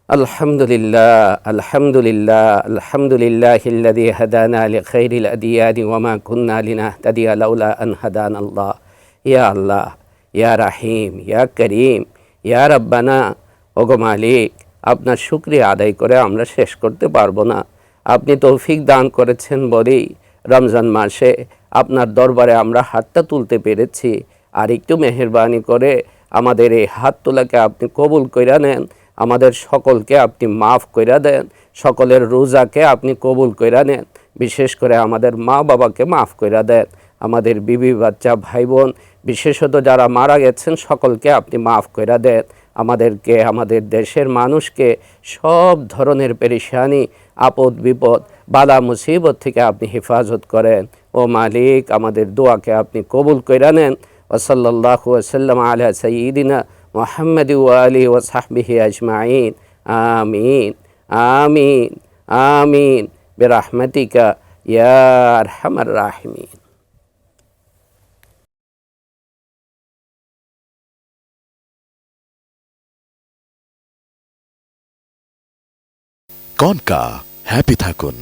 আলহামদুলিল্লাহ, আলহামদুলিল্লাহ, আলহামদুলিল্লাহিল্লাযী হাদানা লিখাইরিল আদিয়ানি ওয়া মা কুন্না লিনাহতাদিয়া লাউলা আন হাদানাল্লাহ। ইয়া আল্লাহ, ইয়া রাহিম, ইয়া করিম, ইয়া রব্বানা। ওগো মালিক, আপনার শুকরিয়া আদায় করে আমরা শেষ করতে পারবো না। আপনি তৌফিক দান করেছেন বলেই রমজান মাসে আপনার দরবারে আমরা হাতটা তুলতে পেরেছি। আর একটু মেহেরবানি করে আমাদের এই হাত তোলাকে আপনি কবুল কইরা নেন, আমাদের সকলকে আপনি মাফ কইরা দেন, সকলের রোজাকে আপনি কবুল কইরা নেন, বিশেষ করে আমাদের মা বাবাকে মাফ কইরা দেন, আমাদের বিবি বাচ্চা ভাই বোন বিশেষত যারা মারা গেছেন সকলকে আপনি মাফ কইরা দেন, আমাদেরকে, আমাদের দেশের মানুষকে সব ধরনের পেরেশানি, আপদ বিপদ, বালা মুসিবত থেকে আপনি হেফাজত করেন। ও মালিক, আমাদের দোয়াকে আপনি কবুল কইরা নেন। ওয়াসাল্লাল্লাহু ওয়াসাল্লাম আলা সাইয়্যিদিনা মুহাম্মাদ ওয়া আলিহি ওয়া সাহবিহি আজমাইন। আমিন, আমিন, আমিন বিরহমাতিকা ইয়া আরহামার রাহিমিন। কনকা হ্যাপি থাকুন।